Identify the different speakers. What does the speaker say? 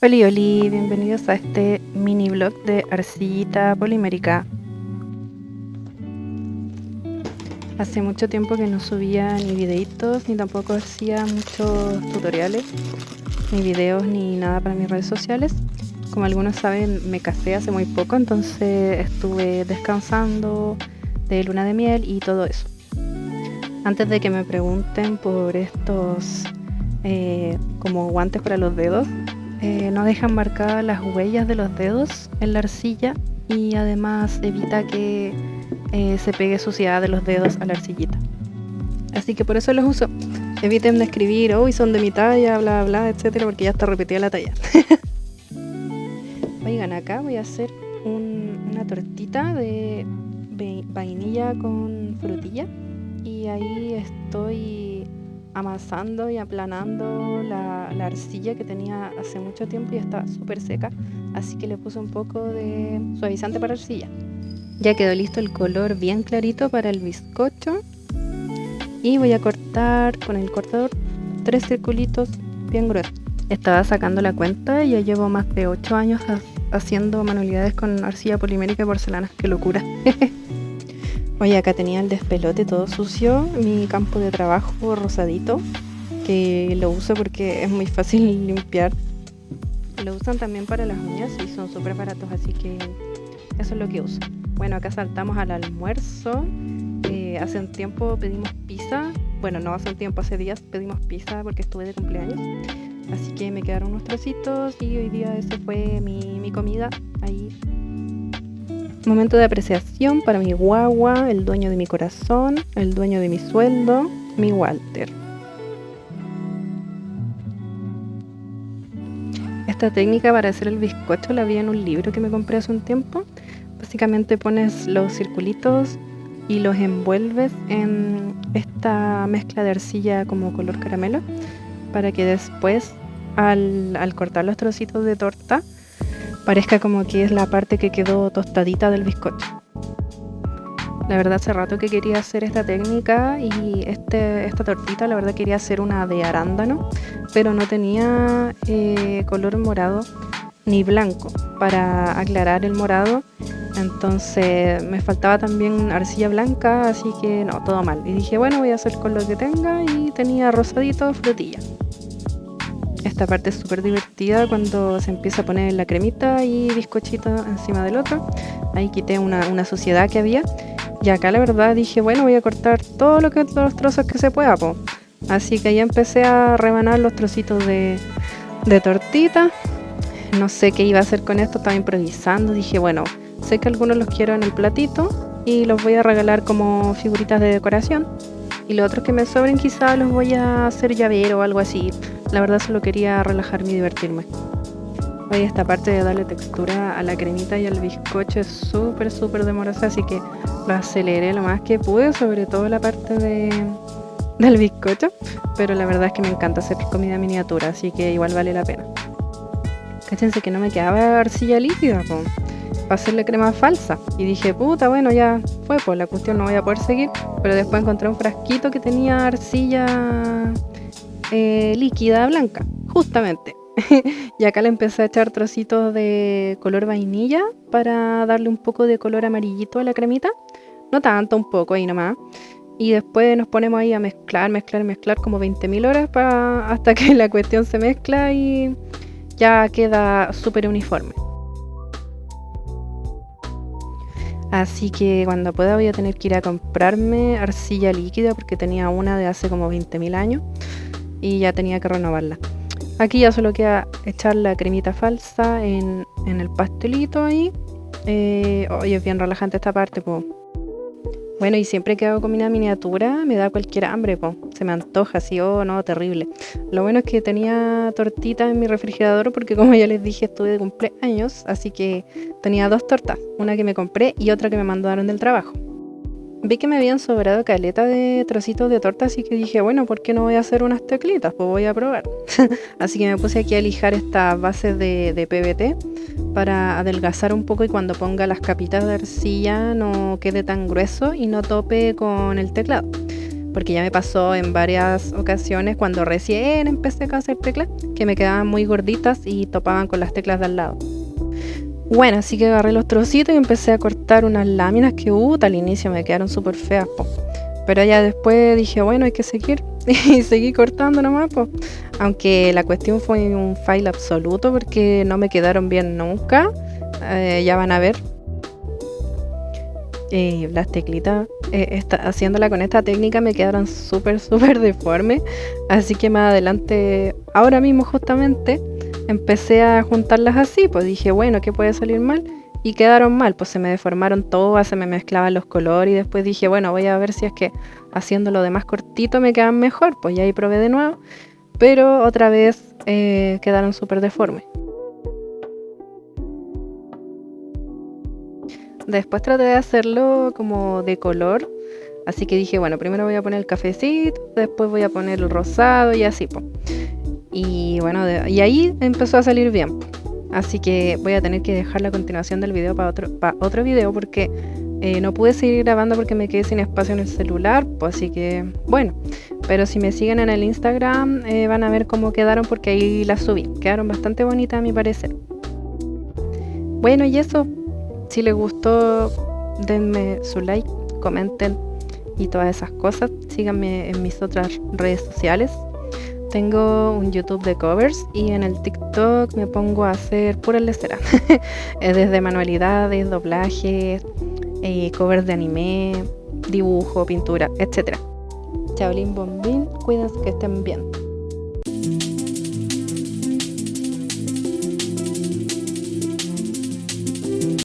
Speaker 1: Oli, oli, bienvenidos a este mini vlog de arcillita polimérica. Hace mucho tiempo que no subía ni videitos, ni tampoco hacía muchos tutoriales, ni videos, ni nada para mis redes sociales. Como algunos saben, me casé hace muy poco, entonces estuve descansando de luna de miel y todo eso. Antes de que me pregunten por estos como guantes para los dedos, no dejan marcadas las huellas de los dedos en la arcilla y además evita que se pegue suciedad de los dedos a la arcillita. Así que por eso los uso. Eviten de escribir, hoy son de mi talla, bla bla, etcétera, porque ya está repetida la talla. Oigan, acá voy a hacer una tortita de vainilla con frutilla y ahí estoy amasando y aplanando la arcilla que tenía hace mucho tiempo y está súper seca, así que le puse un poco de suavizante para arcilla. Ya quedó listo el color bien clarito para el bizcocho y voy a cortar con el cortador 3 circulitos bien gruesos. Estaba sacando la cuenta y ya llevo más de 8 años haciendo manualidades con arcilla polimérica y porcelana. ¡Qué locura! Oye, acá tenía el despelote todo sucio, mi campo de trabajo rosadito, que lo uso porque es muy fácil limpiar. Lo usan también para las uñas y son súper baratos, así que eso es lo que uso. Bueno, acá saltamos al almuerzo. Hace un tiempo pedimos pizza. Bueno, no hace un tiempo, hace días pedimos pizza porque estuve de cumpleaños. Así que me quedaron unos trocitos y hoy día ese fue mi comida ahí. Momento de apreciación para mi guagua, el dueño de mi corazón, el dueño de mi sueldo, mi Walter. Esta técnica para hacer el bizcocho la vi en un libro que me compré hace un tiempo. Básicamente pones los circulitos y los envuelves en esta mezcla de arcilla como color caramelo para que después al cortar los trocitos de torta parezca como que es la parte que quedó tostadita del bizcocho. La verdad hace rato que quería hacer esta técnica y esta tortita la verdad quería hacer una de arándano, pero no tenía color morado ni blanco para aclarar el morado, entonces me faltaba también arcilla blanca, así que no, todo mal. Y dije, bueno, voy a hacer con lo que tenga y tenía rosadito frutilla. Esta parte es súper divertida cuando se empieza a poner la cremita y bizcochito encima del otro. Ahí quité una suciedad que había. Y acá la verdad dije, bueno, voy a cortar todos los trozos que se pueda, po. Así que ahí empecé a rebanar los trocitos de tortita. No sé qué iba a hacer con esto, estaba improvisando. Dije, bueno, sé que algunos los quiero en el platito y los voy a regalar como figuritas de decoración. Y los otros que me sobren quizás los voy a hacer llavero o algo así. La verdad solo quería relajarme y divertirme. Hoy esta parte de darle textura a la cremita y al bizcocho es súper demorosa, así que lo aceleré lo más que pude, sobre todo la parte del bizcocho. Pero la verdad es que me encanta hacer comida miniatura, así que igual vale la pena. Cáchense que no me quedaba arcilla líquida, po, para hacerle crema falsa. Y dije, puta, bueno, ya fue, pues la cuestión no voy a poder seguir. Pero después encontré un frasquito que tenía arcilla líquida blanca, justamente. Y acá le empecé a echar trocitos de color vainilla para darle un poco de color amarillito a la cremita. No tanto, un poco ahí nomás. Y después nos ponemos ahí a mezclar como 20.000 horas hasta que la cuestión se mezcla y ya queda súper uniforme. Así que cuando pueda voy a tener que ir a comprarme arcilla líquida porque tenía una de hace como 20.000 años y ya tenía que renovarla. Aquí ya solo queda echar la cremita falsa en el pastelito ahí. Oye, es bien relajante esta parte, po. Bueno, y siempre que hago comida miniatura me da cualquier hambre, po. Se me antoja, así, oh no, terrible. Lo bueno es que tenía tortita en mi refrigerador porque como ya les dije estuve de cumpleaños, así que tenía 2 tortas, una que me compré y otra que me mandaron del trabajo. Vi que me habían sobrado caleta de trocitos de torta, así que dije, bueno, ¿por qué no voy a hacer unas teclitas? Pues voy a probar. Así que me puse aquí a lijar estas bases de PVT para adelgazar un poco y cuando ponga las capitas de arcilla no quede tan grueso y no tope con el teclado. porque ya me pasó en varias ocasiones cuando recién empecé a hacer teclas, que me quedaban muy gorditas y topaban con las teclas de al lado. Bueno, así que agarré los trocitos y empecé a cortar unas láminas que al inicio me quedaron súper feas, po. Pero ya después dije, bueno, hay que seguir y seguí cortando nomás, po. Aunque la cuestión fue un fail absoluto porque no me quedaron bien nunca. Ya van a ver. Las teclitas, haciéndola con esta técnica me quedaron súper deformes. Así que más adelante, ahora mismo justamente, empecé a juntarlas así. Pues dije, bueno, ¿qué puede salir mal? Y quedaron mal, pues se me deformaron todas, se me mezclaban los colores. Y después dije, bueno, voy a ver si es que haciéndolo de más cortito me quedan mejor. Pues ya ahí probé de nuevo. Pero otra vez quedaron súper deformes. Después traté de hacerlo como de color. Así que dije, bueno, primero voy a poner el cafecito, después voy a poner el rosado y así, po. Y bueno, y ahí empezó a salir bien, po. Así que voy a tener que dejar la continuación del video para otro video porque no pude seguir grabando porque me quedé sin espacio en el celular, pues así que bueno. Pero si me siguen en el Instagram van a ver cómo quedaron porque ahí las subí. Quedaron bastante bonitas a mi parecer. Bueno, y eso. Si les gustó, denme su like, comenten y todas esas cosas. Síganme en mis otras redes sociales. Tengo un YouTube de covers y en el TikTok me pongo a hacer puras leceras. Desde manualidades, doblajes, covers de anime, dibujo, pintura, etc. Chaolín Bombín, cuídense que estén bien.